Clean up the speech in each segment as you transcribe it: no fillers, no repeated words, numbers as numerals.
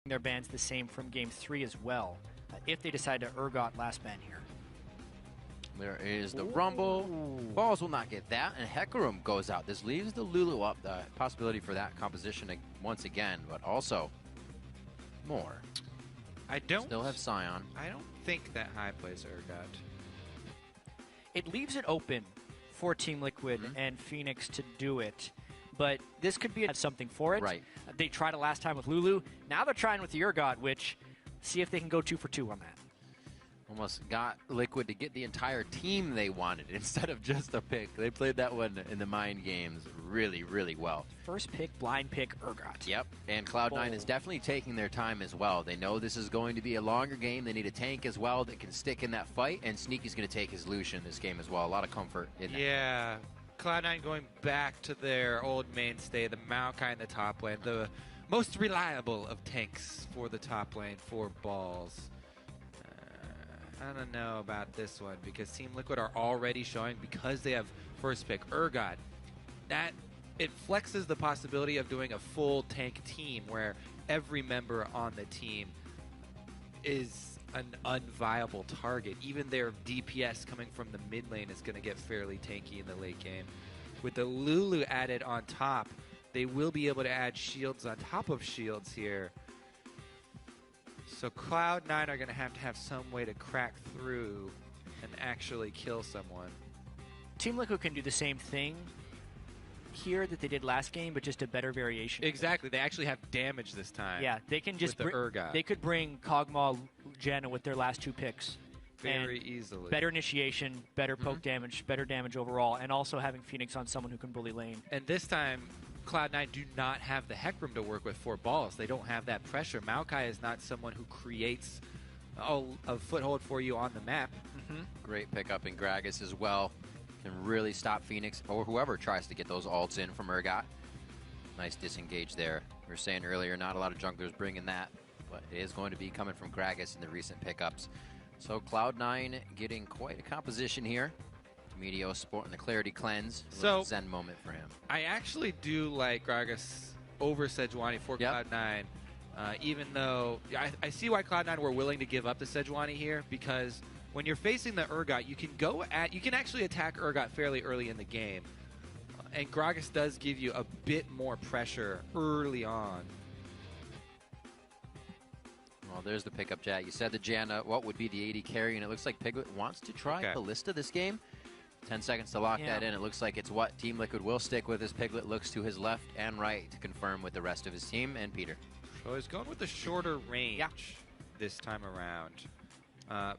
their bans the same from Game 3 as well, if they decide to Urgot last ban here. There is the Rumble. Balls will not get that, and Hecarim goes out. This leaves the Lulu up, the possibility for that composition once again, but also more. I don't still have Scion. I don't think that High plays Urgot. It leaves it open for Team Liquid and Phoenix to do it, but this could be something for it. Right. They tried it last time with Lulu. Now they're trying with the Urgot, which see if they can go 2 for 2 on that. Almost got Liquid to get the entire team they wanted instead of just a pick. They played that one in the mind games really, really well. First pick, blind pick, Urgot. Yep, and Cloud9 is definitely taking their time as well. They know this is going to be a longer game. They need a tank as well that can stick in that fight, and Sneaky's going to take his Lucian this game as well. A lot of comfort in that. Yeah, Cloud9 going back to their old mainstay, the Maokai in the top lane, the most reliable of tanks for the top lane for Balls. I don't know about this one because Team Liquid are already showing, because they have first pick Urgot, that it flexes the possibility of doing a full tank team where every member on the team is an unviable target. Even their DPS coming from the mid lane is going to get fairly tanky in the late game. With the Lulu added on top, they will be able to add shields on top of shields here. So Cloud9 are going to have some way to crack through and actually kill someone. Team Liquid can do the same thing here that they did last game, but just a better variation. Exactly. They actually have damage this time. Yeah, they can just with the Urgot. They could bring Kog'Maw, Janna with their last 2 picks. Very easily. Better initiation, better poke damage, better damage overall, and also having Phoenix on someone who can bully lane. And this time, Cloud9 do not have the Hecarim to work with for Balls. They don't have that pressure. Maokai is not someone who creates a foothold for you on the map. Great pickup in Gragas as well. Can really stop Phoenix or whoever tries to get those ults in from Urgot. Nice disengage there. We were saying earlier, not a lot of junglers bringing that, but it is going to be coming from Gragas in the recent pickups. So Cloud9 getting quite a composition here. Meteor sporting the Clarity Cleanse. So Zen moment for him. I actually do like Gragas over Sejuani for Cloud9, even though I see why Cloud9 were willing to give up the Sejuani here, because when you're facing the Urgot, you can actually attack Urgot fairly early in the game, and Gragas does give you a bit more pressure early on. Well, there's the pickup, Jack. You said the Janna, what would be the AD carry, and it looks like Piglet wants to try Ballista this game. 10 seconds to lock that in. It looks like it's what Team Liquid will stick with as Piglet looks to his left and right to confirm with the rest of his team and Peter. So he's going with the shorter range this time around.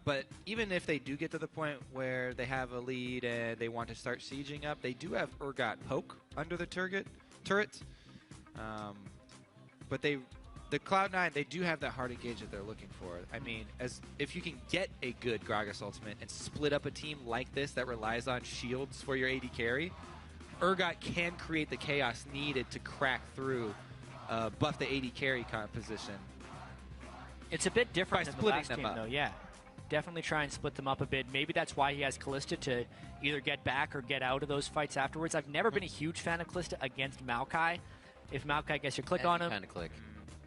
But even if they do get to the point where they have a lead and they want to start sieging up, they do have Urgot poke under the turret. But the Cloud9, they do have that hard engage that they're looking for. I mean, if you can get a good Gragas ultimate and split up a team like this that relies on shields for your AD carry, Urgot can create the chaos needed to crack through, buff the AD carry composition. It's a bit different than the last game, up. though. Yeah, definitely try and split them up a bit. Maybe that's why he has Kalista to either get back or get out of those fights afterwards. I've never been a huge fan of Kalista against Maokai. If Maokai gets your click on him,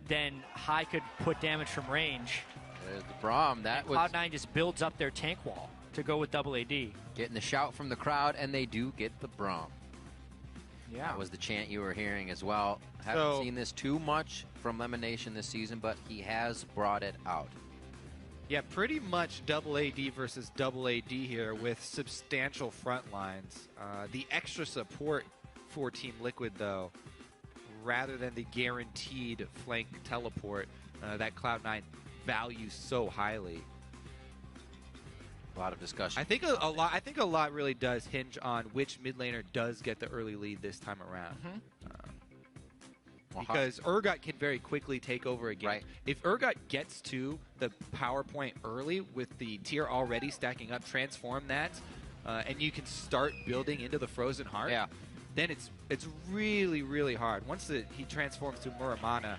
then High could put damage from range. There's the Braum. Cloud9 just builds up their tank wall to go with double AD. Getting the shout from the crowd, and they do get the Braum. Yeah. That was the chant you were hearing as well. Haven't seen this too much from Lemonation this season, but he has brought it out. Yeah, pretty much double AD versus double AD here with substantial front lines. The extra support for Team Liquid, though, rather than the guaranteed flank teleport that Cloud9 values so highly. A lot of discussion. I think a lot really does hinge on which mid laner does get the early lead this time around. Because Urgot can very quickly take over a game. Right. If Urgot gets to the power point early with the tier already stacking up, transform that, and you can start building into the Frozen Heart, then it's really, really hard. Once he transforms to Muramana,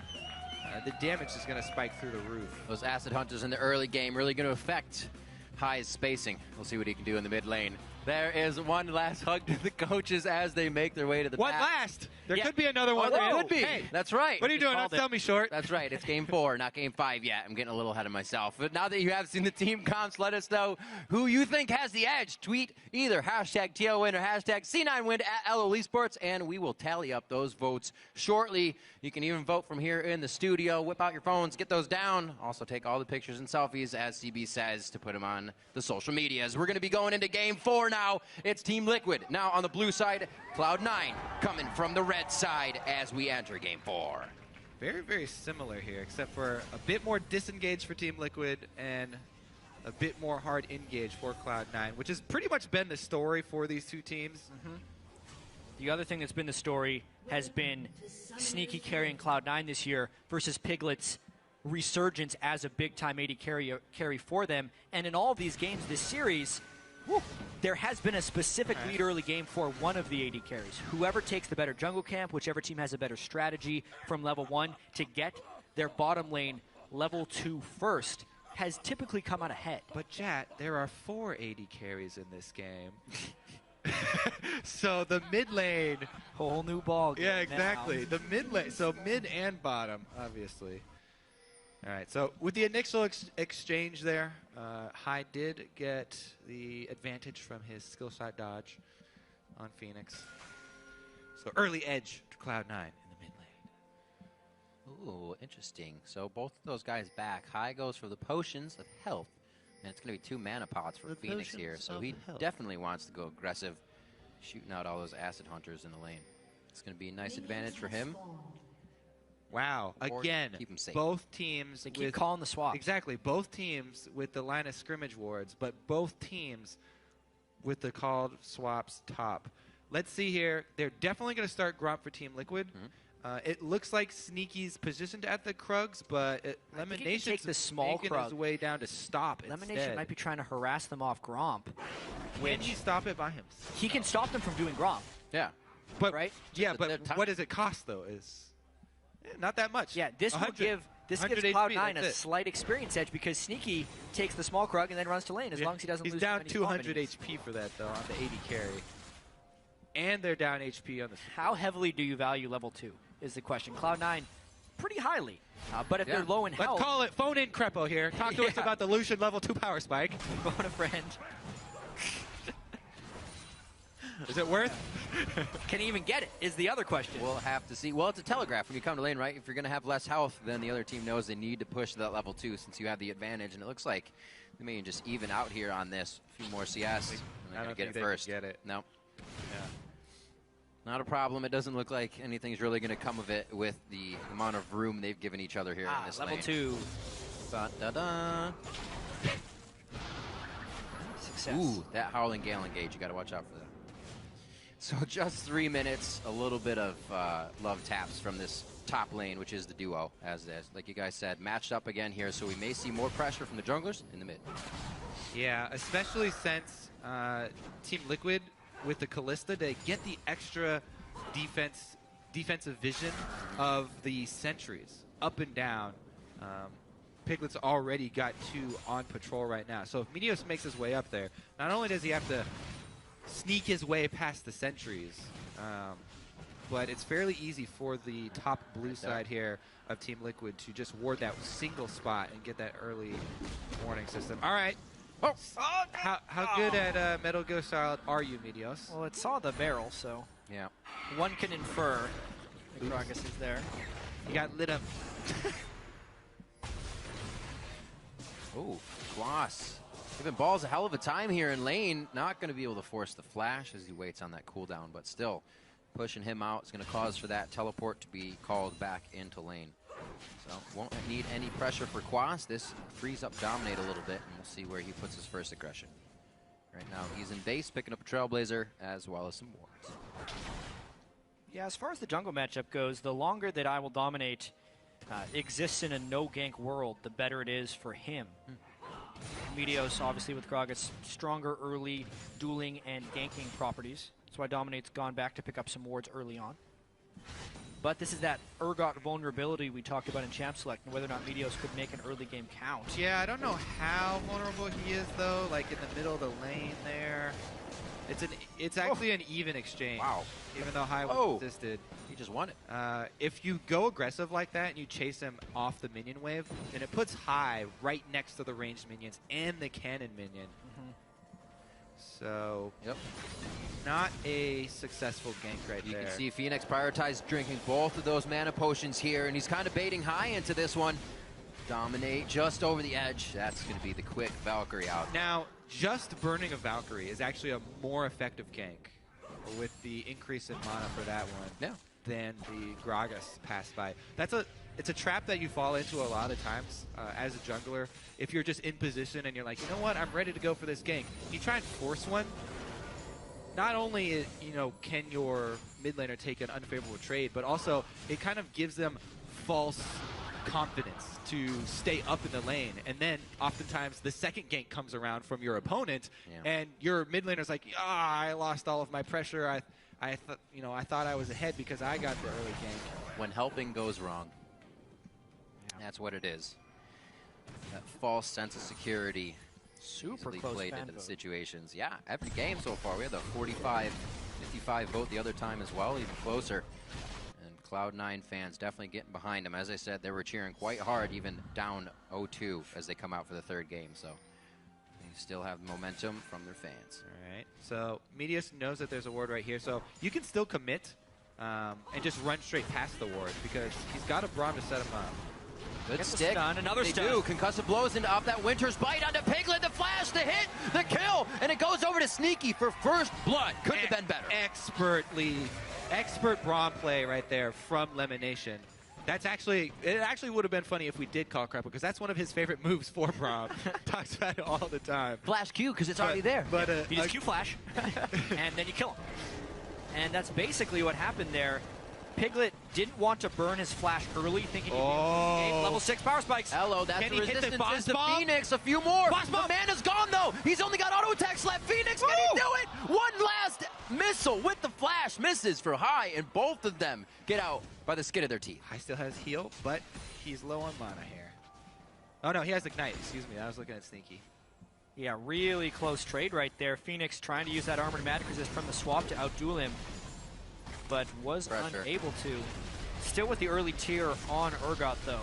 the damage is going to spike through the roof. Those Acid Hunters in the early game really going to affect High's spacing. We'll see what he can do in the mid lane. There is one last hug to the coaches as they make their way to the What back. last? There Yeah. could be another one. There man. could be. Hey, That's right. what are you doing? Don't sell me short. That's right. It's game 4, not game 5 yet. I'm getting a little ahead of myself. But now that you have seen the team comps, let us know who you think has the edge. Tweet either hashtag TOWin or hashtag C9Win at LOL Esports, and we will tally up those votes shortly. You can even vote from here in the studio. Whip out your phones, get those down. Also take all the pictures and selfies, as CB says, to put them on the social medias. We're going to be going into game 4 now. It's Team Liquid. Now on the blue side, Cloud9 coming from the red side as we enter game 4. Very, very similar here, except for a bit more disengaged for Team Liquid and a bit more hard engaged for Cloud9, which has pretty much been the story for these two teams. The other thing that's been the story has been Sneaky carrying Cloud9 this year versus Piglet's resurgence as a big-time AD carry for them. And in all of these games this series, there has been a specific lead early game for one of the AD carries. Whoever takes the better jungle camp, whichever team has a better strategy from level 1 to get their bottom lane level 2 first, has typically come out ahead. But Jat, there are 4 AD carries in this game. So the mid lane. Whole new ball game. Yeah, exactly. Now. The mid lane. So mid and bottom, obviously. All right, so with the initial exchange there, Hyde did get the advantage from his skill shot dodge on Phoenix. So early edge to Cloud9 in the mid lane. Ooh, interesting. So both of those guys back. High goes for the potions of health. And it's going to be 2 mana pots for Phoenix here. So he definitely wants to go aggressive, shooting out all those acid hunters in the lane. It's going to be a nice advantage for him. Wow. Or Again, keep 'em safe. both teams. They keep calling the swap. Exactly. Both teams with the line of scrimmage wards, but both teams with the called swaps top. Let's see here. They're definitely going to start Gromp for Team Liquid. It looks like Sneaky's positioned at the Krugs, but Lemonation's take the small making Krug. his way down to stop Lemonation instead. might be trying to harass them off Gromp. Can he stop it by himself? He can stop them from doing Gromp. Yeah. But, right? Yeah, the but time. what does it cost, though? Is not that much. Yeah, this will 100 give gives 100 Cloud9 HP, a that's it. slight experience edge because Sneaky takes the small Krug and then runs to lane as long as he doesn't He's lose down too many 200 combos. HP for that, though, on the 80 carry. And they're down HP on the... How heavily do you value level 2 is the question. Cloud9, pretty highly. But if they're low in health... Let's call it phone in Crepo here. Talk to us about the Lucian level 2 power spike. Phone a friend. Is it worth? Can he even get it is the other question. We'll have to see. Well, it's a telegraph when you come to lane, right? If you're going to have less health, then the other team knows they need to push to that level 2 since you have the advantage. And it looks like they may just even out here on this. A few more CS. And they're going to get it first. Get it. No. Yeah. Not a problem. It doesn't look like anything's really going to come of it with the amount of room they've given each other here in this level lane. 2. Da-da-da. Success. Ooh, that Howling Gale engage. You got to watch out for that. So just 3 minutes, a little bit of love taps from this top lane, which is the duo, as like you guys said, matched up again here. So we may see more pressure from the junglers in the mid. Yeah, especially since Team Liquid with the Kalista, they get the extra defensive vision of the sentries up and down. Piglet's already got 2 on patrol right now. So if Meteos makes his way up there, not only does he have to sneak his way past the sentries, but it's fairly easy for the top blue side here of Team Liquid to just ward that single spot and get that early warning system. All right. Oh. How good at Metal Gear Solid are you, Meteos? Well, it saw the barrel, so Yeah. one can infer the Gragas is there. You got lit up. Ooh, Gloss. Giving Balls a hell of a time here in lane. Not going to be able to force the flash as he waits on that cooldown, but still pushing him out is going to cause for that teleport to be called back into lane. So won't need any pressure for Quas. This frees up Dominate a little bit, and we'll see where he puts his first aggression. Right now he's in base, picking up a Trailblazer as well as some wards. Yeah, as far as the jungle matchup goes, the longer that I Will Dominate exists in a no-gank world, the better it is for him. Meteos, obviously, with Gragas, stronger early dueling and ganking properties. That's why Dominate's gone back to pick up some wards early on. But this is that Urgot vulnerability we talked about in Champ Select, and whether or not Meteos could make an early game count. Yeah, I don't know how vulnerable he is, though, like in the middle of the lane there. It's actually an even exchange. Wow. Even though high was resisted. He just won it. If you go aggressive like that and you chase him off the minion wave, then it puts high right next to the ranged minions and the cannon minion. So, not a successful gank right there. You can see Phoenix prioritize drinking both of those mana potions here, and he's kind of baiting high into this one. Dominate just over the edge. That's going to be the quick Valkyrie out. Now, just burning a Valkyrie is actually a more effective gank with the increase in mana for that one than the Gragas pass by. It's a trap that you fall into a lot of times as a jungler. If you're just in position and you're like, you know what, I'm ready to go for this gank. You try and force one. Not only can your mid laner take an unfavorable trade, but also it kind of gives them false confidence to stay up in the lane, and then oftentimes the second gank comes around from your opponent, and your mid laner's like, I lost all of my pressure. I thought I was ahead because I got the early gank. When helping goes wrong, that's what it is. That false sense of security, super close played into the situations. Yeah, every game so far we had the 45-55 vote the other time as well, even closer. Cloud9 fans definitely getting behind them. As I said, they were cheering quite hard, even down 0-2 as they come out for the third game. So they still have momentum from their fans. All right. So Medius knows that there's a ward right here. So you can still commit and just run straight past the ward because he's got a Braum to set him up. Good stick. Another they stun. do. Concussive blows into off that Winter's Bite onto Piglet. The flash, the hit, the kill, and it goes over to Sneaky for first blood. Couldn't have been better. Expert Braum play right there from Lemonation. It actually would have been funny if we did call Crapple, because that's one of his favorite moves for Braum. Talks about it all the time. Flash Q, because it's already there. But you just Q flash, and then you kill him. And that's basically what happened there. Piglet didn't want to burn his flash early, thinking he'd be level 6 power spikes. Hello, that's Can the he hit resistance. the boss Is the bomb? Phoenix, a few more. Boss The bomb. mana's gone, though. He's only got auto attacks left. Phoenix, can he do it? One last missile with the flash. Misses for High, and both of them get out by the skin of their teeth. High still has heal, but he's low on mana here. Oh, no, he has Ignite. Excuse me. I was looking at Sneaky. Yeah, really close trade right there. Phoenix trying to use that Armored Magic Resist from the swap to outduel him, but was unable to. Still with the early tier on Urgot, though.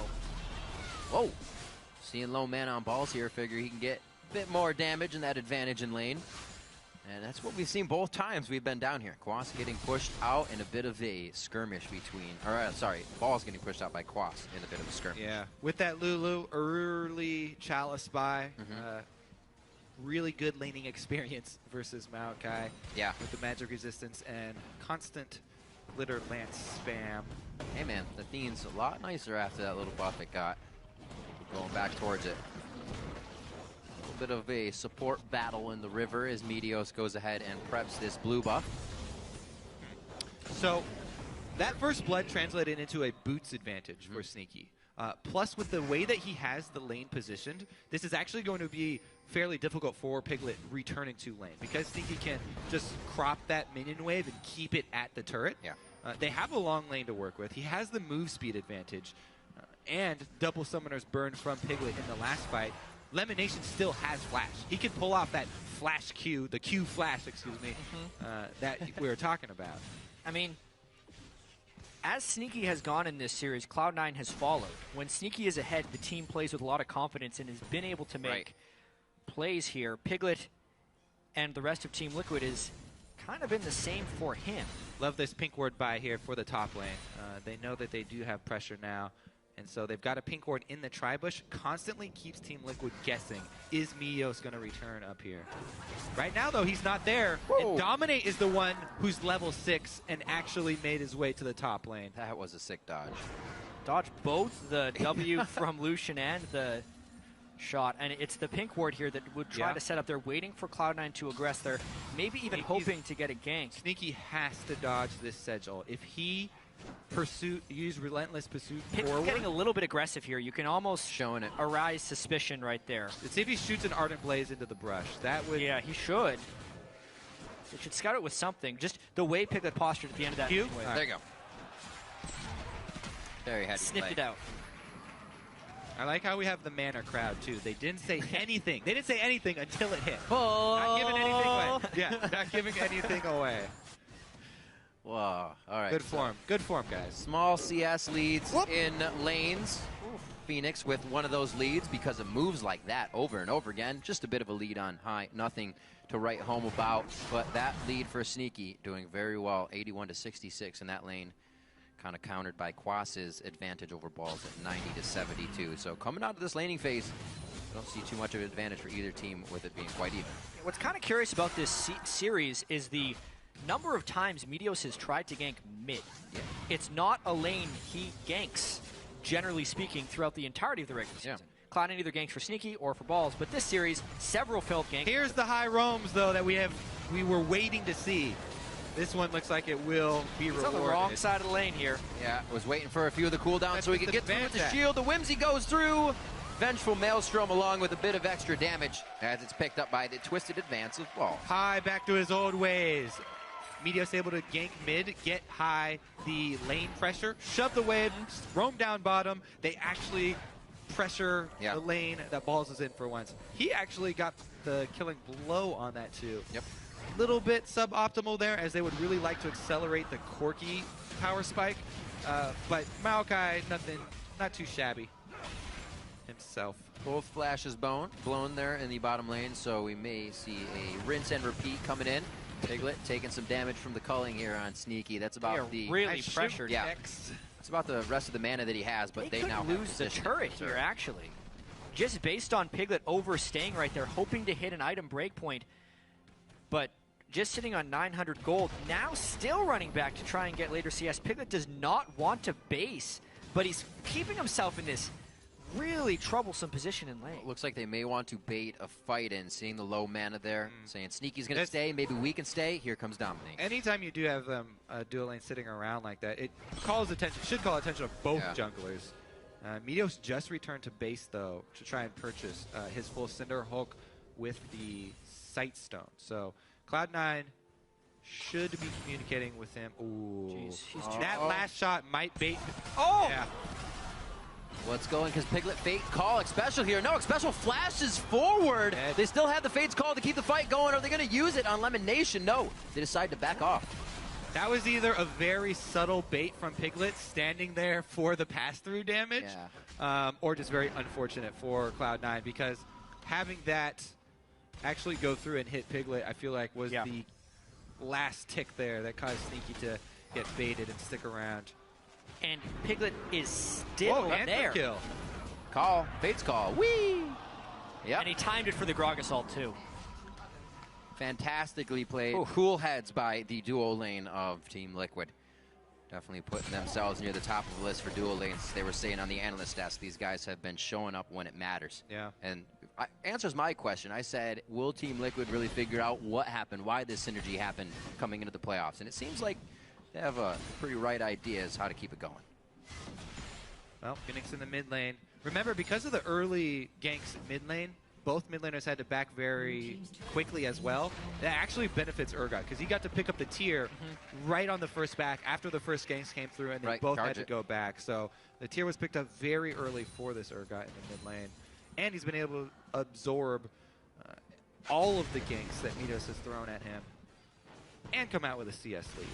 Whoa. Seeing low mana on balls here, figure he can get a bit more damage and that advantage in lane. And that's what we've seen both times we've been down here. Quas getting pushed out in a bit of a skirmish between, Balls getting pushed out by Quas in a bit of a skirmish. Yeah, with that Lulu early Chalice buy, really good laning experience versus Maokai. Yeah. With the magic resistance and constant Glitter Lance spam. Hey man, the Thene's a lot nicer after that little buff it got. Going back towards it. A little bit of a support battle in the river as Meteos goes ahead and preps this blue buff. So that first blood translated into a boots advantage for Sneaky. Plus, with the way that he has the lane positioned, this is actually going to be fairly difficult for Piglet returning to lane, because Sneaky can just crop that minion wave and keep it at the turret. Yeah. They have a long lane to work with. He has the move speed advantage, and double summoners burn from Piglet in the last fight. Lemonation still has flash. He can pull off that flash Q, the Q flash, excuse me, that we were talking about. I mean, as Sneaky has gone in this series, Cloud9 has followed. When Sneaky is ahead, the team plays with a lot of confidence and has been able to make plays here. Piglet and the rest of Team Liquid is kind of been the same for him. Love this pink ward buy here for the top lane. They know that they do have pressure now, and so they've got a pink ward in the tri-bush. Constantly keeps Team Liquid guessing, is Meteos going to return up here? Right now, though, he's not there. Whoa. And Dominate is the one who's level 6 and actually made his way to the top lane. That was a sick dodge. Dodged both the W from Lucian and the shot, and it's the pink ward here that would try to set up. They're waiting for Cloud9 to aggress. They're maybe even hoping to get a gank. Sneaky has to dodge this Sedge ult. If he use Relentless Pursuit Pig's forward, getting a little bit aggressive here. You can almost showing it. arise suspicion right there. let's see if he shoots an Ardent Blaze into the brush. That would He should. They should scout it with something. Just the way Piglet postured at the end of that. Q? wave. There you go. Very heady Sniffed play. it out. I like how we have the Manor crowd, too. They didn't say anything. They didn't say anything until it hit. Not giving anything away. Yeah, not giving anything away. Whoa. All right. Good form. Good form, guys. Small CS leads in lanes. Phoenix with one of those leads because of moves like that over and over again. Just a bit of a lead on high. Nothing to write home about. But that lead for Sneaky doing very well. 81 to 66 in that lane. Kind of countered by Quas's advantage over balls at 90 to 72. So coming out of this laning phase, I don't see too much of an advantage for either team with it being quite even. What's kind of curious about this series is the number of times Meteos has tried to gank mid. Yeah. It's not a lane he ganks, generally speaking, throughout the entirety of the regular season. Cloud9 either ganks for Sneaky or for balls, but this series, several failed ganks. Here's the high roams, though, that we were waiting to see. This one looks like it will be rewarded. It's on the wrong side of the lane here. Yeah, was waiting for a few of the cooldowns so he could get through with the shield. The Whimsy goes through. Vengeful Maelstrom along with a bit of extra damage as it's picked up by the twisted advance of Ball. High back to his old ways. Meteos able to gank mid, get high the lane pressure, shove the wave, roam down bottom. They actually pressure the lane that Balls is in for once. He actually got the killing blow on that too. Yep. Little bit suboptimal there, as they would really like to accelerate the Corki power spike. But Maokai, not too shabby himself. Both flashes blown there in the bottom lane, so we may see a rinse and repeat coming in. Piglet taking some damage from the culling here on Sneaky. That's about the really pressured. Yeah, it's about the rest of the mana that he has, but they now lose the turret here actually, just based on Piglet overstaying right there, hoping to hit an item breakpoint, but just sitting on 900 gold. Now still running back to try and get later CS. Piglet does not want to base, but he's keeping himself in this really troublesome position in lane. Looks like they may want to bait a fight in, seeing the low mana there, saying Sneaky's going to stay, maybe we can stay. Here comes Dominique. Anytime you do have them dual lane sitting around like that, it calls attention, should call attention of both junglers. Meteos just returned to base, though, to try and purchase his full Cinder Hulk with the Sightstone. So Cloud9 should be communicating with him. Ooh. Jeez, that last shot might bait. Oh! Yeah. What's going? Because Piglet Fate Call Special here. No, Special flashes forward. They still have the Fate's Call to keep the fight going. Are they going to use it on Lemon Nation? No. They decide to back off. That was either a very subtle bait from Piglet standing there for the pass-through damage, or just very unfortunate for Cloud9, because having that actually go through and hit Piglet, I feel like was the last tick there that caused Sneaky to get baited and stick around. And Piglet is still there. Kill. Call. Fate's Call. Whee! Yep. And he timed it for the Grog Assault, too. Fantastically played. Cool heads by the duo lane of Team Liquid. Definitely putting themselves near the top of the list for duo lanes. They were saying on the analyst desk, these guys have been showing up when it matters. Yeah. And answers my question. I said, will Team Liquid really figure out what happened, why this synergy happened coming into the playoffs? And it seems like they have a pretty right idea as how to keep it going. Well, Phoenix in the mid lane. Remember, because of the early ganks in mid lane, both mid laners had to back very quickly as well. That actually benefits Urgot, because he got to pick up the tier right on the first back after the first ganks came through, and they both had to go back. So the tier was picked up very early for this Urgot in the mid lane. And he's been able to absorb all of the ganks that Meteos has thrown at him and come out with a CS lead.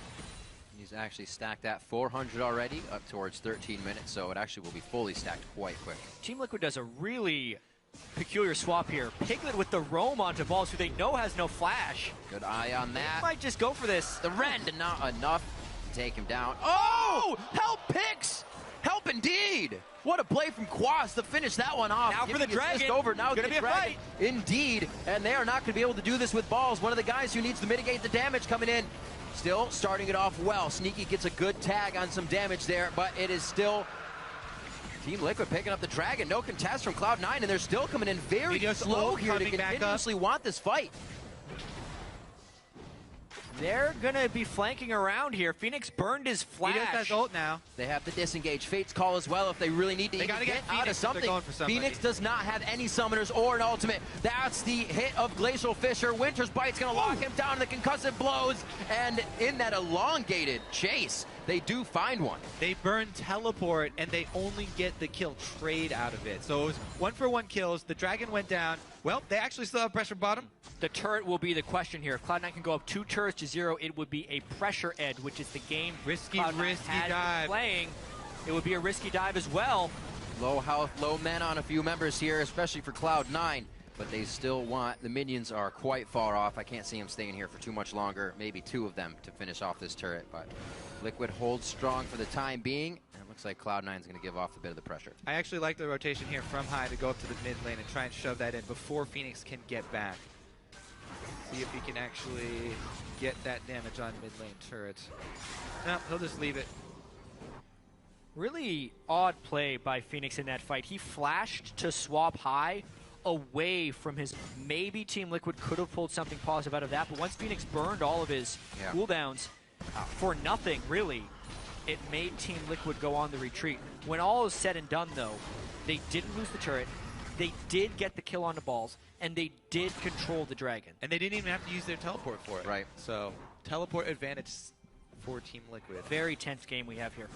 He's actually stacked that 400 already, up towards 13 minutes, so it actually will be fully stacked quite quick. Team Liquid does a really peculiar swap here. Piglet with the roam onto Balls, who they know has no flash. Good eye on that. They might just go for this. The Rend, not enough to take him down. Oh! Help picks! Help indeed! What a play from Quas to finish that one off. Now for the Dragon. Over. Now gonna be a fight. Indeed, and they are not going to be able to do this with Balls. One of the guys who needs to mitigate the damage coming in. Still starting it off well. Sneaky gets a good tag on some damage there, but it is still Team Liquid picking up the Dragon. No contest from Cloud9, and they're still coming in very slow here to continuously want this fight. They're going to be flanking around here. Phoenix burned his flash. Meteos has ult now. They have the disengage. Fate's Call as well if they really need to get out of something. Phoenix does not have any summoners or an ultimate. That's the hit of Glacial Fissure. Winter's Bite's going to lock him down in the concussive blows. And in that elongated chase, they do find one. They burn teleport, and they only get the kill trade out of it. So it was 1-for-1 kills. The Dragon went down. Well, they actually still have pressure bottom. The turret will be the question here. If Cloud9 can go up 2 turrets to 0, it would be a pressure edge, which is the game risky Cloud9 has dive. been playing. It would be a risky dive as well. Low health, low mana on a few members here, especially for Cloud9. But they still want, the minions are quite far off. I can't see them staying here for too much longer. Maybe 2 of them to finish off this turret. But Liquid holds strong for the time being. And it looks like Cloud9 is going to give off a bit of the pressure. I actually like the rotation here from high to go up to the mid lane and try and shove that in before Phoenix can get back. See if he can actually get that damage on mid lane turrets. No, he'll just leave it. Really odd play by Phoenix in that fight. He flashed to swap high away from his, maybe Team Liquid could have pulled something positive out of that, but once Phoenix burned all of his cooldowns for nothing, really, it made Team Liquid go on the retreat. When all is said and done, though, they didn't lose the turret, they did get the kill on the balls, and they did control the Dragon. And they didn't even have to use their teleport for it. Right. So, teleport advantage for Team Liquid. Very tense game we have here.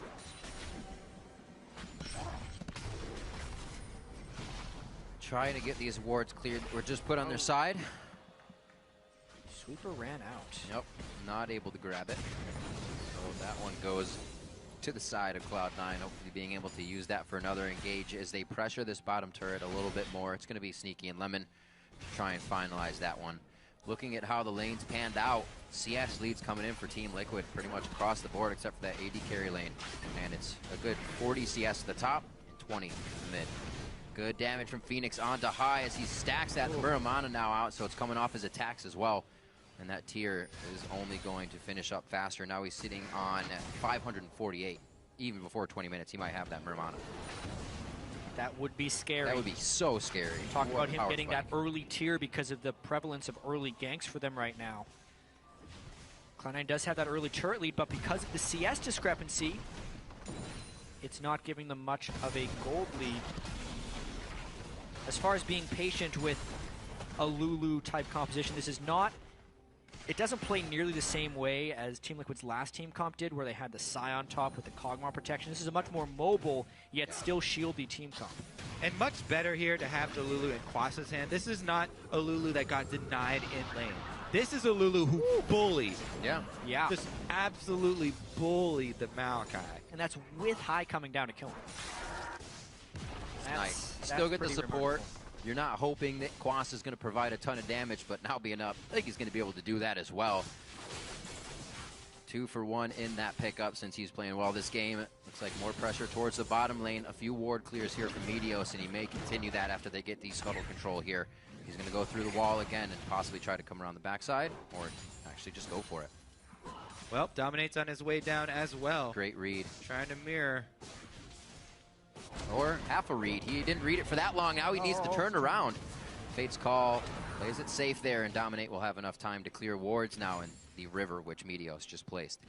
Trying to get these wards cleared. We're just put on their side. Sweeper ran out. Nope, not able to grab it. So that one goes to the side of Cloud9, hopefully being able to use that for another engage as they pressure this bottom turret a little bit more. It's going to be Sneaky and Lemon to try and finalize that one. Looking at how the lanes panned out, CS leads coming in for Team Liquid pretty much across the board except for that AD carry lane. And it's a good 40 CS at the top and 20 in the mid. Good damage from Phoenix onto high as he stacks that Muramana now out, so it's coming off his attacks as well. And that tier is only going to finish up faster. Now he's sitting on 548. Even before 20 minutes, he might have that Muramana. That would be scary. That would be so scary. Talk about him getting that early tier because of the prevalence of early ganks for them right now. Cloud9 does have that early turret lead, but because of the CS discrepancy, it's not giving them much of a gold lead. As far as being patient with a Lulu type composition, this is not, it doesn't play nearly the same way as Team Liquid's last team comp did, where they had the Psy on top with the Kog'Maw protection. This is a much more mobile, yet still shieldy team comp. And much better here to have the Lulu in Quas's hand. This is not a Lulu that got denied in lane. This is a Lulu who bullied. Yeah. Just absolutely bullied the Maokai. And that's with high coming down to kill him. Nice. Still get the support. Remarkable. You're not hoping that Quas is going to provide a ton of damage, but now being up, I think he's going to be able to do that as well. 2 for 1 in that pickup since he's playing well this game. Looks like more pressure towards the bottom lane. A few ward clears here from Meteos, and he may continue that after they get the scuttle control here. He's going to go through the wall again and possibly try to come around the backside, or actually just go for it. Well, Dominate's on his way down as well. Great read. Trying to mirror. Or half a read. He didn't read it for that long. Now he needs to turn around. Fate's Call plays it safe there, and Dominate will have enough time to clear wards now in the river, which Meteos just placed.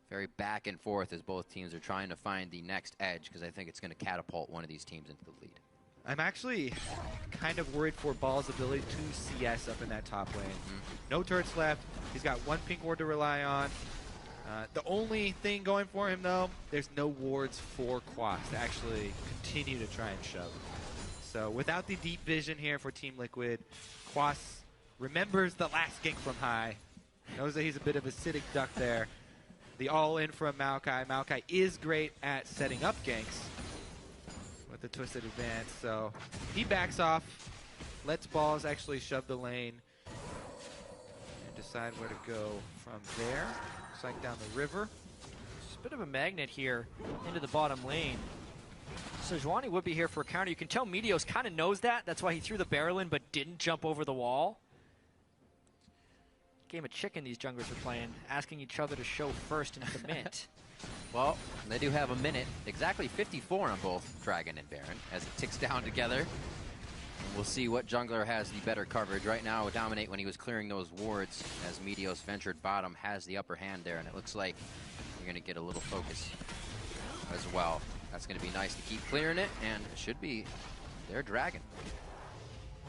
Very back and forth as both teams are trying to find the next edge, because I think it's going to catapult one of these teams into the lead. I'm actually kind of worried for Ball's ability to CS up in that top lane. No turrets left. He's got one pink ward to rely on. The only thing going for him, though, there's no wards for Quas to actually continue to try and shove. So without the deep vision here for Team Liquid, Quas remembers the last gank from high. Knows that he's a bit of a acidic duck there. The all-in from Maokai. Maokai is great at setting up ganks with the twisted advance. So he backs off, lets Balls actually shove the lane, and decide where to go from there. Looks like down the river. Just a bit of a magnet here into the bottom lane. So Sejuani would be here for a counter. You can tell Meteos kind of knows that. That's why he threw the barrel in but didn't jump over the wall. Game of chicken these junglers are playing, asking each other to show first and commit. Well, they do have a minute. Exactly 54 on both Dragon and Baron as it ticks down together. And we'll see what jungler has the better coverage. Right now, Dominate, when he was clearing those wards, as Meteos ventured bottom, has the upper hand there. And it looks like you're going to get a little focus as well. That's going to be nice to keep clearing it, and it should be their Dragon.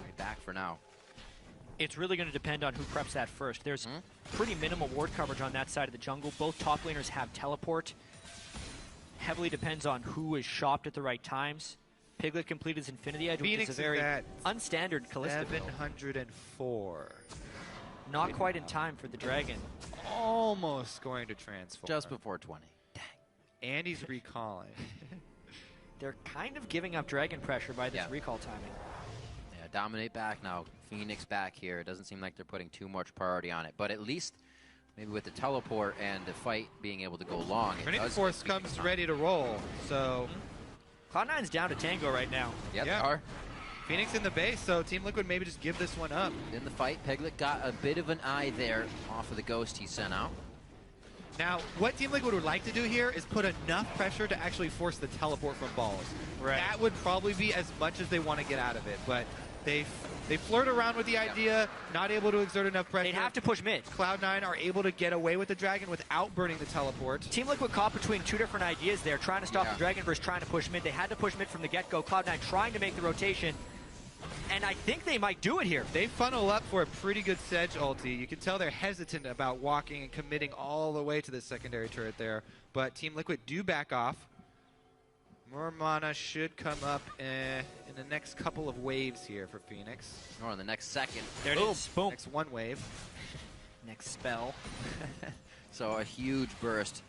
Right back for now. It's really going to depend on who preps that first. There's pretty minimal ward coverage on that side of the jungle. Both top laners have teleport. Heavily depends on who is shopped at the right times. Piglet completed his Infinity Edge, Phoenix which is a very unstandard Kalista build. 704. Not quite in time for the Dragon. Almost going to transform. Just before 20. Dang. And he's recalling. They're kind of giving up Dragon pressure by this recall timing. Yeah, dominate back now. Phoenix back here. It doesn't seem like they're putting too much priority on it. But at least maybe with the teleport and the fight being able to go long, Trinity Force comes ready to roll. So Cloud9's down to tango right now. Yep, they are. Phoenix in the base, so Team Liquid maybe just give this one up. In the fight, Piglet got a bit of an eye there off of the ghost he sent out. Now, what Team Liquid would like to do here is put enough pressure to actually force the teleport from balls. Right. That would probably be as much as they want to get out of it, but they flirt around with the idea, not able to exert enough pressure. They'd have to push mid. Cloud9 are able to get away with the Dragon without burning the teleport. Team Liquid caught between two different ideas there, trying to stop the Dragon versus trying to push mid. They had to push mid from the get-go. Cloud9 trying to make the rotation, and I think they might do it here. They funnel up for a pretty good Sedge ulti. You can tell they're hesitant about walking and committing all the way to the secondary turret there, but Team Liquid do back off. More mana should come up in the next couple of waves here for Phoenix. Or in the next second. There it is. Boom. Next one wave. Next spell. So a huge burst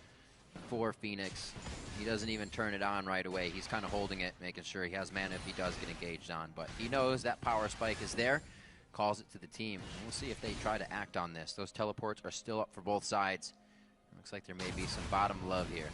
for Phoenix. He doesn't even turn it on right away. He's kind of holding it, making sure he has mana if he does get engaged on. But he knows that power spike is there, calls it to the team. And we'll see if they try to act on this. Those teleports are still up for both sides. Looks like there may be some bottom love here.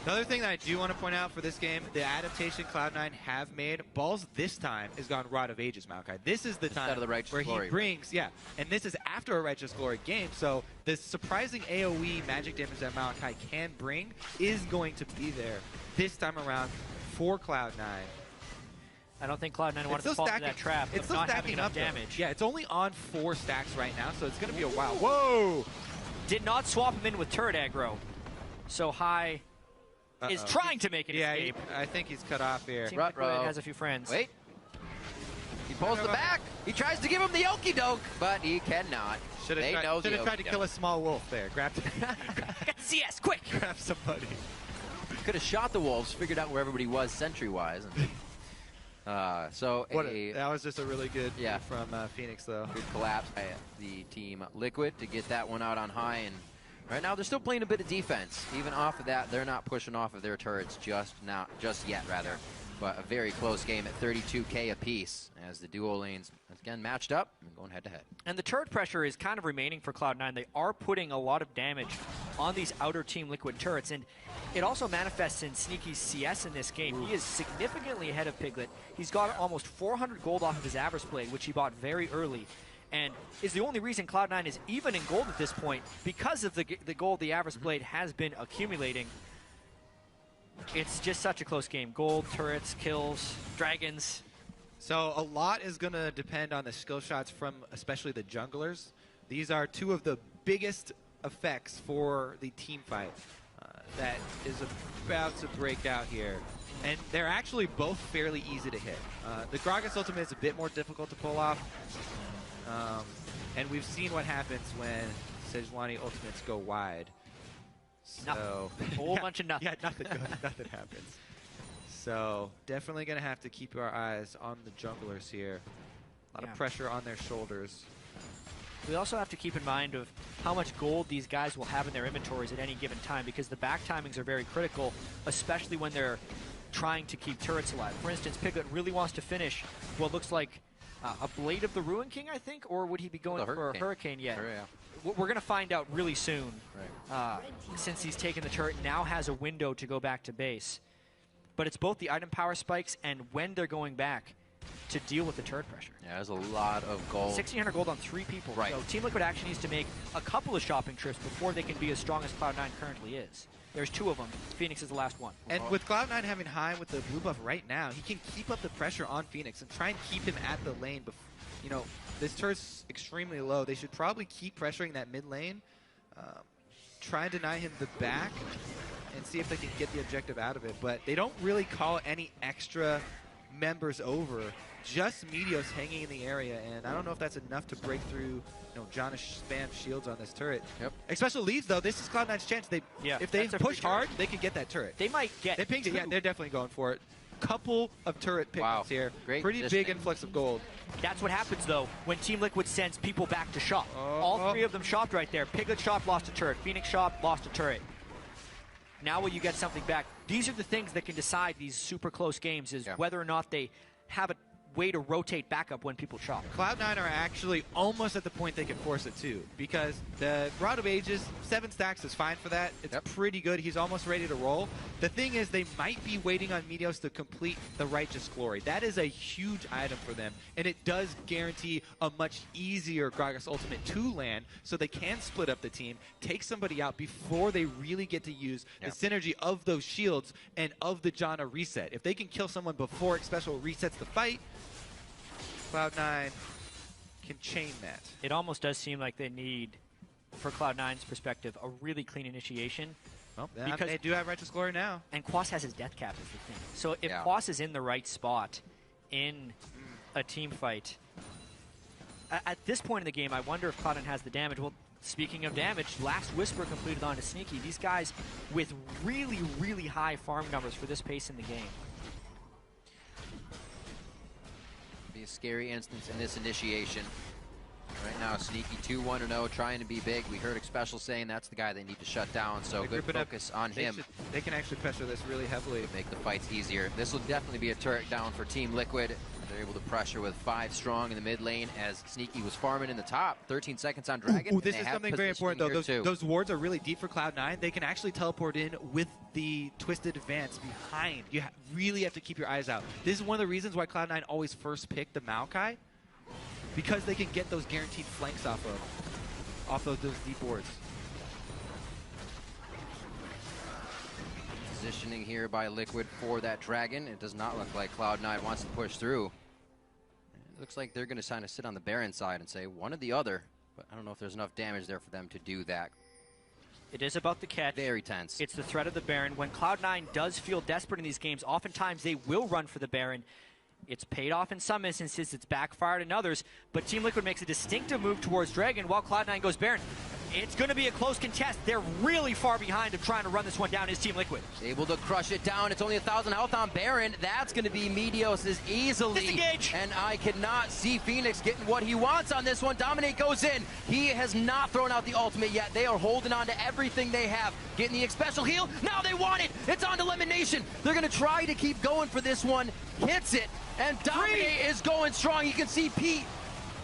Another thing that I do want to point out for this game, the adaptation Cloud9 have made, Balls this time is gone Rod of Ages, Maokai. This is the time of the Righteous where Glory, he brings, and this is after a Righteous Glory game, so the surprising AoE magic damage that Maokai can bring is going to be there this time around for Cloud9. I don't think Cloud9 wanted to fall into that trap. It's still not having stacking enough up damage. Yeah, it's only on 4 stacks right now, so it's going to be a while. Whoa! Did not swap him in with turret aggro. So High is trying to make an escape. I think he's cut off here. Team Liquid has a few friends. Wait. He pulls the back. He tries to give him the okie doke, but he cannot. Should have tried to kill a small wolf there. Grabbed CS, quick! Grab somebody. Could have shot the wolves, figured out where everybody was sentry-wise. That was just a really good from Phoenix, though. Good collapse by the Team Liquid to get that one out on High. And right now, they're still playing a bit of defense. Even off of that, they're not pushing off of their turrets just yet. But a very close game at 32K apiece as the duo lanes, again, matched up and going head-to-head. And the turret pressure is kind of remaining for Cloud9. They are putting a lot of damage on these outer Team Liquid turrets, and it also manifests in Sneaky's CS in this game. He is significantly ahead of Piglet. He's got almost 400 gold off of his Avarice Blade, which he bought very early, and is the only reason Cloud9 is even in gold at this point because of the gold the Avarice Blade has been accumulating. It's just such a close game. Gold, turrets, kills, dragons. So a lot is going to depend on the skill shots from especially the junglers. These are two of the biggest effects for the team fight that is about to break out here. And they're actually both fairly easy to hit. The Gragas ultimate is a bit more difficult to pull off. And we've seen what happens when Sejuani ultimates go wide. So, a whole bunch of nothing. Yeah, nothing good. Nothing happens. So definitely going to have to keep our eyes on the junglers here. A lot of pressure on their shoulders. We also have to keep in mind of how much gold these guys will have in their inventories at any given time, because the back timings are very critical, especially when they're trying to keep turrets alive. For instance, Piglet really wants to finish what looks like a Blade of the Ruin King, I think, or would he be going for a Hurricane yet? Sure, yeah. We're going to find out really soon, since he's taken the turret, now has a window to go back to base. But it's both the item power spikes and when they're going back to deal with the turret pressure. Yeah, there's a lot of gold. 1,600 gold on 3 people. Right. So Team Liquid actually needs to make a couple of shopping trips before they can be as strong as Cloud9 currently is. There's 2 of them. Phoenix is the last one. And with Cloud9 having High with the blue buff right now, he can keep up the pressure on Phoenix and try and keep him at the lane. You know, this turret's extremely low. They should probably keep pressuring that mid lane, try and deny him the back, and see if they can get the objective out of it. But they don't really call any extra members over. Just Meteos hanging in the area, and I don't know if that's enough to break through, Janna spam shields on this turret. Yep. Especially leads, though. This is Cloud9's chance. If they push hard, they can get that turret. They might get They pinged it. Yeah, they're definitely going for it. Couple of turret pickups here. Great Pretty big influx of gold. That's what happens, though, when Team Liquid sends people back to shop. All three of them shopped right there. Piglet shop, lost a turret. Phoenix shop, lost a turret. Now will you get something back? These are the things that can decide these super close games, is whether or not they have a way to rotate back up when people shop. Cloud9 are actually almost at the point they can force it too, because the Rod of Ages, 7 stacks is fine for that. It's pretty good. He's almost ready to roll. The thing is, they might be waiting on Meteos to complete the Righteous Glory. That is a huge item for them, and it does guarantee a much easier Gragas ultimate to land, so they can split up the team, take somebody out before they really get to use the synergy of those shields and of the Janna reset. If they can kill someone before Special resets the fight, Cloud9 can chain that. It almost does seem like they need, for Cloud9's perspective, a really clean initiation. Well, because they do have Righteous Glory now. And Quas has his death cap is the thing. So if Quas is in the right spot in a team fight, at this point in the game, I wonder if Cloud9 has the damage. Well, speaking of damage, Last Whisper completed onto Sneaky. These guys with really, really high farm numbers for this pace in the game. Be a scary instance in this initiation. Right now, Sneaky 2-1-0, trying to be big. We heard Special saying that's the guy they need to shut down, so good focus on him. They can actually pressure this really heavily. To make the fights easier. This will definitely be a turret down for Team Liquid. They're able to pressure with 5 strong in the mid lane as Sneaky was farming in the top. 13 seconds on Dragon. This is something very important, though. Those wards are really deep for Cloud9. They can actually teleport in with the Twisted Advance behind. You really have to keep your eyes out. This is one of the reasons why Cloud9 always first pick the Maokai, because they can get those guaranteed flanks off of those deep wards. Positioning here by Liquid for that Dragon. It does not look like Cloud9 wants to push through. It looks like they're going to kind of sit on the Baron side and say one or the other, but I don't know if there's enough damage there for them to do that. It is about the catch. Very tense. It's the threat of the Baron. When Cloud9 does feel desperate in these games, oftentimes they will run for the Baron. It's paid off in some instances, it's backfired in others, but Team Liquid makes a distinctive move towards Dragon while Cloud9 goes Baron. It's going to be a close contest. They're really far behind of trying to run this one down is Team Liquid. Able to crush it down. It's only 1,000 health on Baron. That's going to be Meteos' easily. Disengage. And I cannot see Phoenix getting what he wants on this one. Dominate goes in. He has not thrown out the ultimate yet. They are holding on to everything they have. Getting the special heal. Now they want it. It's on to Elimination. They're going to try to keep going for this one. Hits it. And Dominate is going strong. You can see Pete.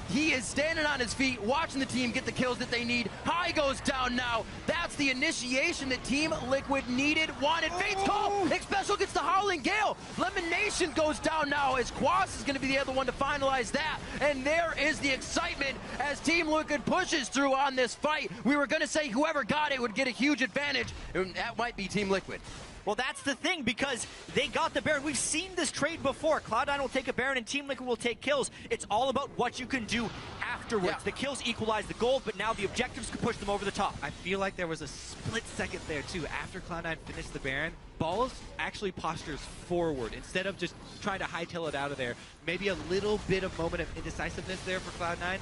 He is standing on his feet, watching the team get the kills that they need. High goes down now. That's the initiation that Team Liquid needed, wanted. Fate's call. Special gets the Howling Gale. Elimination goes down now as Quas is going to be the other one to finalize that. And there is the excitement as Team Liquid pushes through on this fight. We were going to say whoever got it would get a huge advantage. And that might be Team Liquid. Well, that's the thing, because they got the Baron. We've seen this trade before. Cloud9 will take a Baron and Team Liquid will take kills. It's all about what you can do afterwards. Yeah. The kills equalize the gold, but now the objectives can push them over the top. I feel like there was a split second there, too. After Cloud9 finished the Baron, Balls actually postures forward instead of just trying to hightail it out of there. Maybe a little bit of moment of indecisiveness there for Cloud9.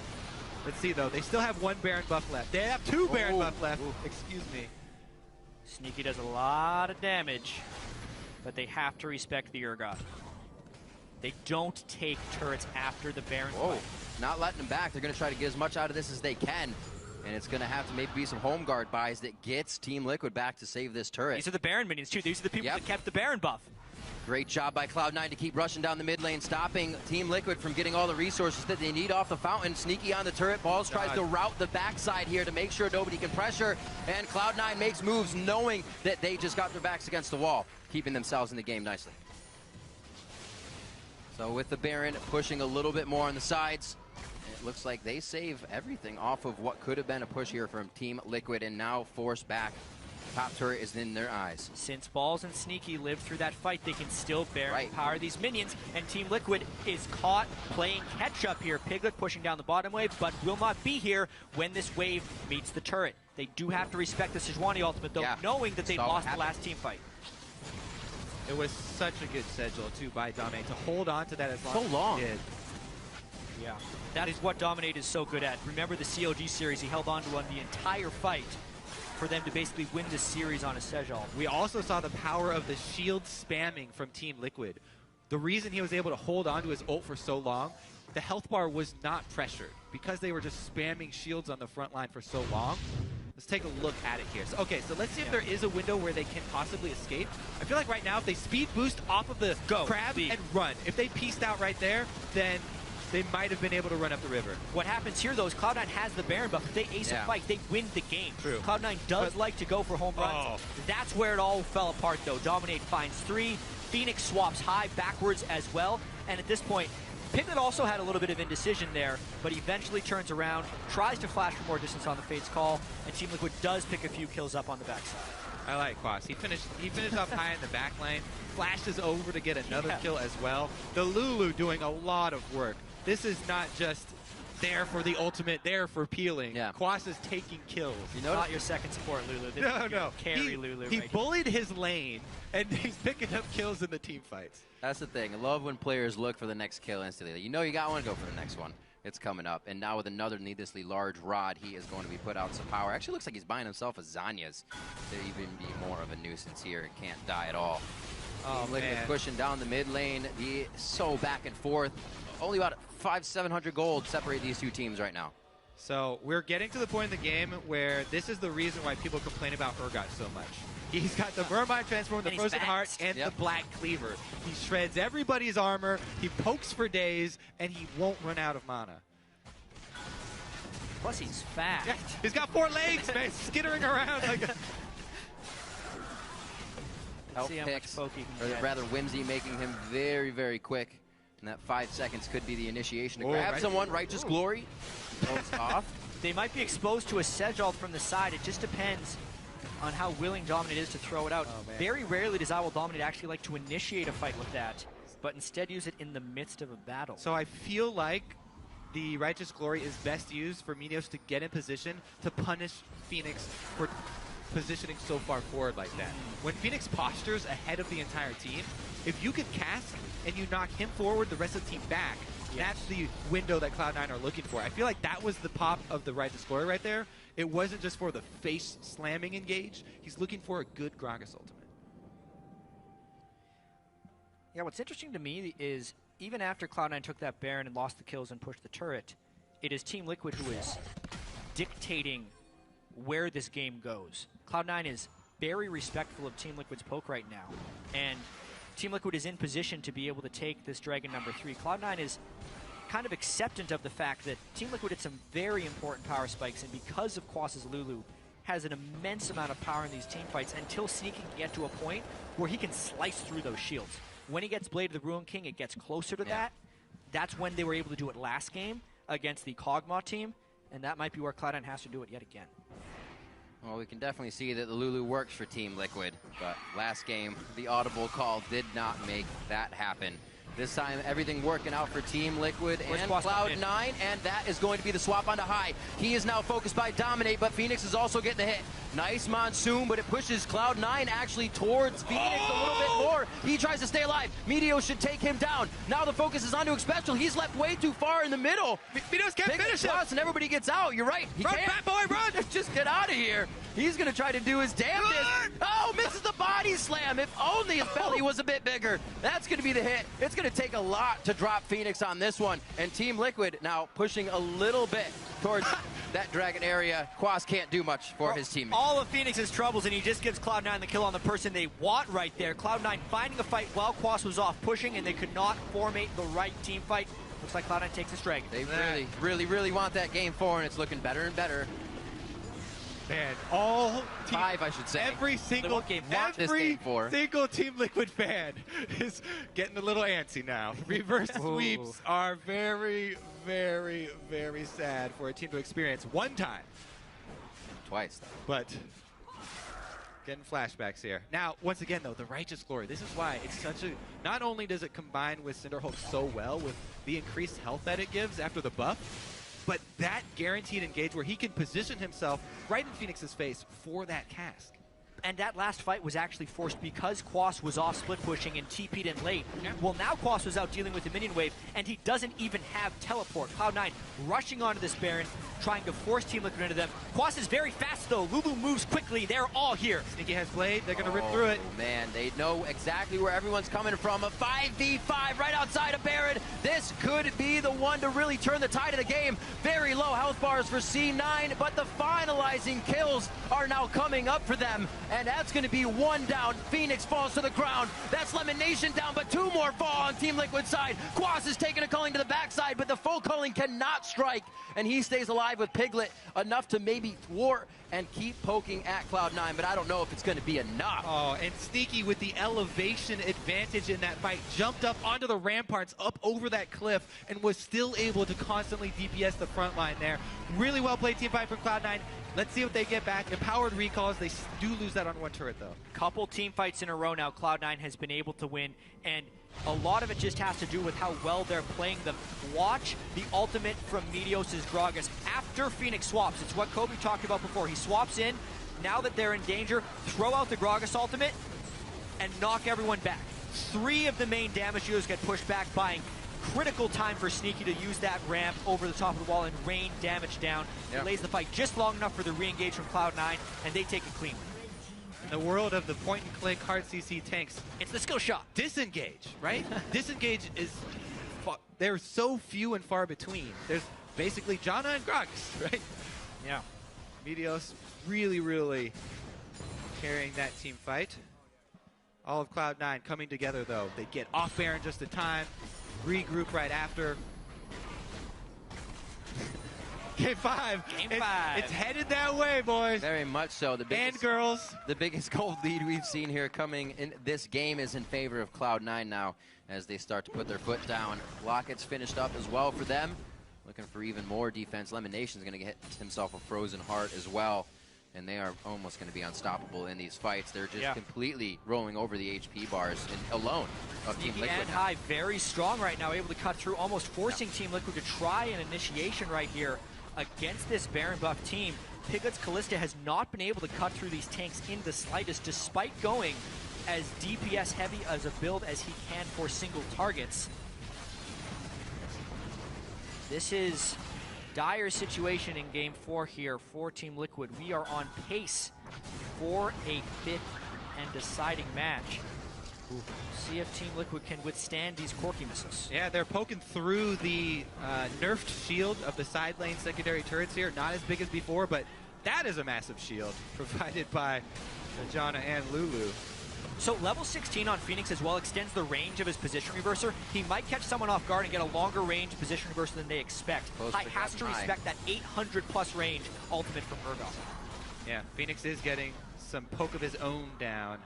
Let's see, though. They still have one Baron buff left. They have two Baron buff left. Excuse me. Sneaky does a lot of damage, but they have to respect the Urgot. They don't take turrets after the Baron fight. Not letting them back. They're going to try to get as much out of this as they can. And it's going to have to maybe be some home guard buys that gets Team Liquid back to save this turret. These are the Baron minions, too. These are the people that kept the Baron buff. Great job by Cloud9 to keep rushing down the mid lane, stopping Team Liquid from getting all the resources that they need off the fountain. Sneaky on the turret. Balls tries to route the backside here to make sure nobody can pressure. And Cloud9 makes moves knowing that they just got their backs against the wall, keeping themselves in the game nicely. So with the Baron pushing a little bit more on the sides, it looks like they save everything off of what could have been a push here from Team Liquid and now forced back. Top turret is in their eyes. Since Balls and Sneaky lived through that fight, they can still power these minions, and Team Liquid is caught playing catch-up here. Piglet pushing down the bottom wave, but will not be here when this wave meets the turret. They do have to respect the Sejuani ultimate, though, knowing that they lost the last team fight. It was such a good schedule, too, by Dominate to hold on to that as long as he did. Yeah, that is what Dominate is so good at. Remember the COG series, he held on to the entire fight for them to basically win this series on a Sejal. We also saw the power of the shield spamming from Team Liquid. The reason he was able to hold on to his ult for so long, the health bar was not pressured because they were just spamming shields on the front line for so long. Let's take a look at it here. So, okay, so let's see if there is a window where they can possibly escape. I feel like right now, if they speed boost off of the crab and run, if they pieced out right there, then they might have been able to run up the river. What happens here, though, is Cloud9 has the Baron buff. If they ace a fight, they win the game. True. Cloud9 does like to go for home runs. That's where it all fell apart, though. Dominate finds 3. Phoenix swaps high backwards as well. And at this point, Piglet also had a little bit of indecision there, but eventually turns around, tries to flash for more distance on the Fate's call, and Team Liquid does pick a few kills up on the backside. I like Quas. He finished off high in the back lane, flashes over to get another kill as well. The Lulu doing a lot of work. This is not just there for the ultimate, there for peeling. Yeah. Quas is taking kills. You know, not your second support, Lulu. This No. Carry Lulu. He bullied his lane, and he's picking up kills in the team fights. That's the thing. I love when players look for the next kill instantly. You know you got one, go for the next one. It's coming up. And now with another needlessly large rod, he is going to be put out some power. Actually looks like he's buying himself a Zanyas to even be more of a nuisance here. It can't die at all. Liquid pushing down the mid lane. So back and forth. Only about 500-700 gold separate these two teams right now. So we're getting to the point in the game where this is the reason why people complain about Urgot so much. He's got the Mermind Transform, the Frozen Heart, and the Black Cleaver. He shreds everybody's armor, he pokes for days, and he won't run out of mana. Plus he's fast. Yeah, he's got 4 legs, man, skittering around like a... Help picks, or rather Whimsy making him very, very quick. And that 5 seconds could be the initiation to grab someone. Righteous Glory goes off. They might be exposed to a Sedge ult from the side. It just depends on how willing Dominate is to throw it out. Very rarely does IWIL Dominate actually like to initiate a fight with that, but instead use it in the midst of a battle. So I feel like the Righteous Glory is best used for Minios to get in position to punish Phoenix for positioning so far forward like that. When Phoenix postures ahead of the entire team, if you can cast and you knock him forward, the rest of the team back, that's the window that Cloud9 are looking for. I feel like that was the pop of the Righteous Glory right there. It wasn't just for the face slamming engage. He's looking for a good Gragas ultimate. Yeah, what's interesting to me is even after Cloud9 took that Baron and lost the kills and pushed the turret, it is Team Liquid who is dictating where this game goes. Cloud9 is very respectful of Team Liquid's poke right now, and Team Liquid is in position to be able to take this Dragon number 3. Cloud9 is kind of acceptant of the fact that Team Liquid had some very important power spikes, and because of Quas's Lulu, has an immense amount of power in these team fights until Sneak can get to a point where he can slice through those shields. When he gets Blade of the Ruin King, it gets closer to that. That's when they were able to do it last game against the Kog'Maw team, and that might be where Cloud9 has to do it yet again. Well, we can definitely see that the Lulu works for Team Liquid, but last game, the audible call did not make that happen. This time, everything working out for Team Liquid and Cloud9, and that is going to be the swap onto high. He is now focused by Dominate, but Phoenix is also getting the hit. Nice Monsoon, but it pushes Cloud9 actually towards Phoenix a little bit more. He tries to stay alive. Meteos should take him down. Now the focus is onto Expectial. He's left way too far in the middle. Meteos can't finish him. And everybody gets out. You're right. He run, can't. fat boy, run! Just get out of here. He's going to try to do his damnedest. Oh, misses the body slam. If only his belly was a bit bigger. That's going to be the hit. It's going to take a lot to drop Phoenix on this one. And Team Liquid now pushing a little bit towards that Dragon area. Quas can't do much for his teammates. All of Phoenix's troubles, and he just gives Cloud9 the kill on the person they want right there. Cloud9 finding a fight while Quas was off pushing, and they could not formate the right team fight. Looks like Cloud9 takes this Dragon. They really want that game 4, and it's looking better and better. Man, all team, 5, I should say. Every single Team Liquid fan is getting a little antsy now. Reverse sweeps are very, very, very sad for a team to experience one time. Twice. But getting flashbacks here. Now, once again, though, the Righteous Glory. This is why it's such a... Not only does it combine with Cinderhulk so well with the increased health that it gives after the buff, but that guaranteed engage where he can position himself right in Phoenix's face for that cast. And that last fight was actually forced because Quas was off split pushing and TP'd in late. Well, now Quas was out dealing with the minion wave, and he doesn't even have teleport. Cloud9 rushing onto this Baron, trying to force Team Liquid into them. Quas is very fast, though. Lulu moves quickly. They're all here. Sneaky has Blade. They're going to rip through it. Man, they know exactly where everyone's coming from. A 5v5 right outside of Baron. This could be the one to really turn the tide of the game. Very low health bars for C9, but the finalizing kills are now coming up for them. And that's going to be one down. Phoenix falls to the ground. That's Lemon Nation down, but two more fall on Team Liquid side. Quas is taking a culling to the backside, but the full culling cannot strike. And he stays alive with Piglet, enough to maybe thwart and keep poking at Cloud9, but I don't know if it's going to be enough. Oh, and Sneaky with the elevation advantage in that fight, jumped up onto the ramparts, up over that cliff, and was still able to constantly DPS the front line there. Really well played team fight from Cloud9. Let's see what they get back. Empowered recalls, they do lose that on one turret, though. Couple team fights in a row now, Cloud9 has been able to win, and a lot of it just has to do with how well they're playing them. Watch the ultimate from Meteos' Gragas after Phoenix swaps. It's what Kobe talked about before. He swaps in, now that they're in danger, throw out the Gragas ultimate and knock everyone back. 3 of the main damage dealers get pushed back, buying critical time for Sneaky to use that ramp over the top of the wall and rain damage down. It lays the fight just long enough for the re-engage from Cloud9, and they take it cleanly. In the world of the point-and-click hard CC tanks, it's the skill shot. Disengage, right? Disengage is, they're so few and far between. There's basically Janna and Gragas, right? Yeah. Meteos really, really carrying that team fight. All of Cloud9 coming together, though. They get off Baron just in time, regroup right after. Game 5. Game 5. It's headed that way, boys. Very much so. And girls. The biggest gold lead we've seen here coming in this game is in favor of Cloud9 now as they start to put their foot down. Locket's finished up as well for them. Looking for even more defense. Lemon Nation's going to get himself a frozen heart as well. And they are almost going to be unstoppable in these fights. They're just completely rolling over the HP bars alone of Team Liquid. And High very strong right now, able to cut through, almost forcing Team Liquid to try an initiation right here against this Baron buff team. Piglet's Kalista has not been able to cut through these tanks in the slightest, despite going as DPS heavy as a build as he can for single targets. This is dire situation in Game 4 here for Team Liquid. We are on pace for a 5th and deciding match. See if Team Liquid can withstand these Corki missiles. Yeah, they're poking through the nerfed shield of the side lane secondary turrets here. Not as big as before, but that is a massive shield provided by Janna and Lulu. So level 16 on Phoenix as well extends the range of his position reverser. He might catch someone off guard and get a longer range position reverser than they expect. High has to respect that 800 plus range ultimate from Urgot. Yeah, Phoenix is getting some poke of his own down.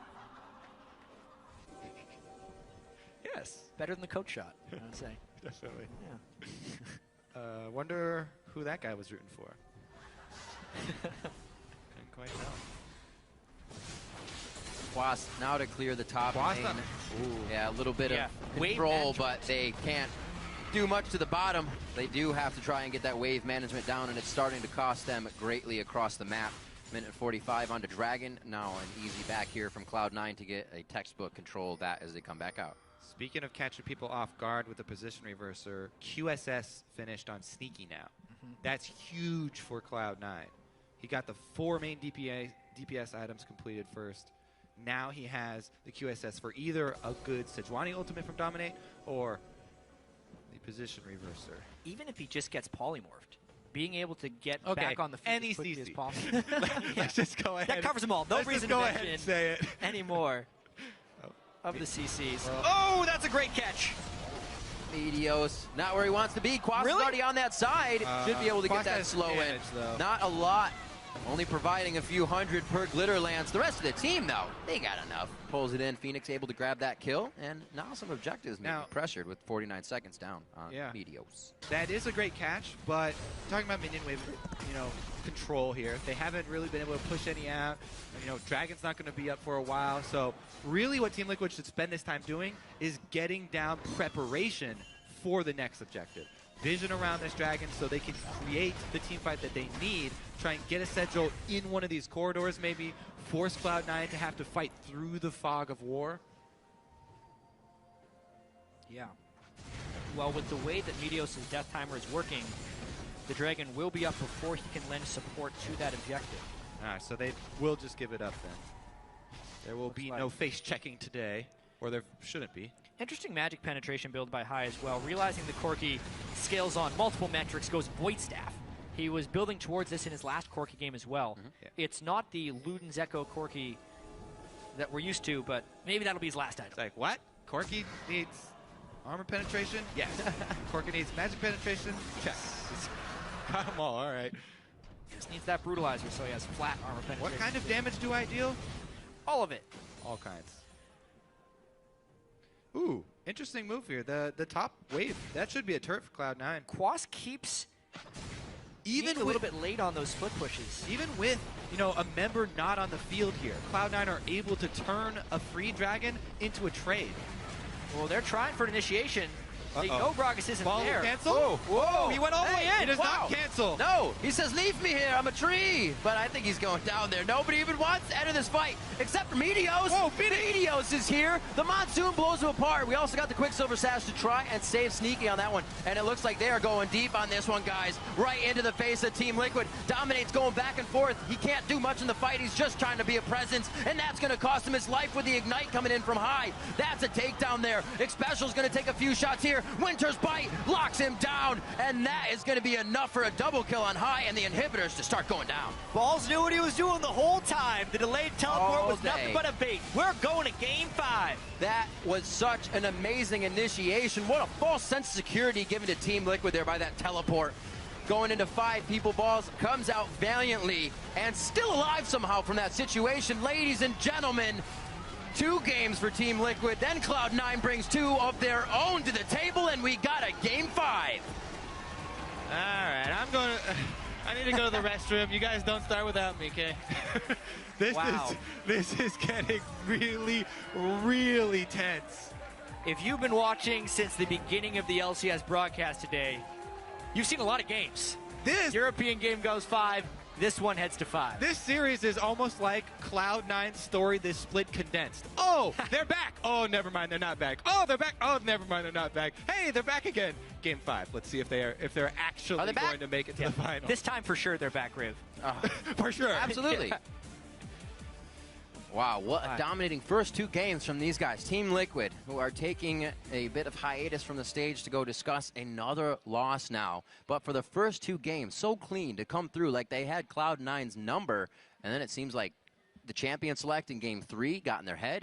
Yes. Better than the coach shot, I would say. Definitely. Yeah. Wonder who that guy was rooting for. Couldn't quite tell. Quas now to clear the top lane. Yeah, a little bit of control, but they can't do much to the bottom. They do have to try and get that wave management down, and it's starting to cost them greatly across the map. Minute 45 onto Dragon. Now an easy back here from Cloud9 to get a textbook control of that as they come back out. Speaking of catching people off guard with the position reverser, QSS finished on Sneaky now. That's huge for Cloud9. He got the 4 main DPS items completed first. Now he has the QSS for either a good Sejuani ultimate from Dominate or the position reverser. Even if he just gets polymorphed, being able to get back on the field as quickly as possible. Let's just go ahead. That covers them all. No Let's reason just go to ahead mention and say it anymore of the CCs. Well, oh, that's a great catch. Meteos, not where he wants to be. Quas is already on that side. Should be able to get that slow in. Not a lot. Only providing a few hundred per glitter lance. The rest of the team, though, they got enough. Pulls it in. Phoenix able to grab that kill. And now some objectives may be pressured with 49 seconds down on Meteos. That is a great catch, but talking about minion wave, control here. They haven't really been able to push any out. Dragon's not going to be up for a while. So really what Team Liquid should spend this time doing is getting down preparation for the next objective. Vision around this Dragon so they can create the team fight that they need. Try and get a Sedgel in one of these corridors maybe, force Cloud9 to have to fight through the fog of war. Yeah. Well, with the way that Meteos' death timer is working, the Dragon will be up before he can lend support to that objective. Alright, so they will just give it up then. There will be no face checking today, or there shouldn't be. Interesting magic penetration build by High as well. Realizing the Corki scales on multiple metrics, goes Void Staff. He was building towards this in his last Corki game as well. Yeah. It's not the Luden's Echo Corki that we're used to, but maybe that'll be his last item. It's like, what? Corki needs armor penetration? Yes. Corki needs magic penetration? Yes. Got them all right. Just needs that brutalizer so he has flat armor penetration. What kind of damage do I deal? All of it. All kinds. Ooh, interesting move here. The top wave, that should be a turret for Cloud9. Quas keeps Even a little bit late on those split pushes. Even with, you know, a member not on the field here, Cloud9 are able to turn a free dragon into a trade. Well, they're trying for an initiation. They know Gragas isn't Ball there. cancel? Whoa, whoa. He went all the way in. He does not cancel. No, he says, leave me here. I'm a tree. But I think he's going down there. Nobody even wants to enter this fight except for Meteos. Whoa, Meteos is here. The Monsoon blows him apart. We also got the Quicksilver Sash to try and save Sneaky on that one. And it looks like they are going deep on this one, guys. Right into the face of Team Liquid. Dominate's going back and forth. He can't do much in the fight. He's just trying to be a presence. And that's going to cost him his life with the Ignite coming in from High. That's a takedown there. Xpecial's going to take a few shots here. Winter's bite locks him down, and that is going to be enough for a double kill on High and the inhibitors to start going down. Balls knew what he was doing the whole time. The delayed teleport was nothing but a bait. We're going to game 5. That was such an amazing initiation. What a false sense of security given to Team Liquid there by that teleport. Going into 5 people, Balls comes out valiantly and still alive somehow from that situation. Ladies and gentlemen, 2 games for Team Liquid, then Cloud9 brings 2 of their own to the table, and we got a game 5. All right, I need to go to the restroom. You guys don't start without me, okay? This is getting really, really tense. If you've been watching since the beginning of the LCS broadcast today, you've seen a lot of games. This European game goes 5. This one heads to 5. This series is almost like Cloud9's story, this split condensed. Oh, they're back. Oh, never mind, they're not back. Oh, they're back. Oh, never mind, they're not back. Hey, they're back again. Game 5. Let's see if they're actually going to make it to the final. This time for sure they're back, Riv. For sure. Absolutely. Yeah. Wow, what a dominating first 2 games from these guys. Team Liquid, who are taking a bit of hiatus from the stage to go discuss another loss now. But for the first 2 games, so clean to come through like they had Cloud9's number. And then it seems like the champion select in game 3 got in their head.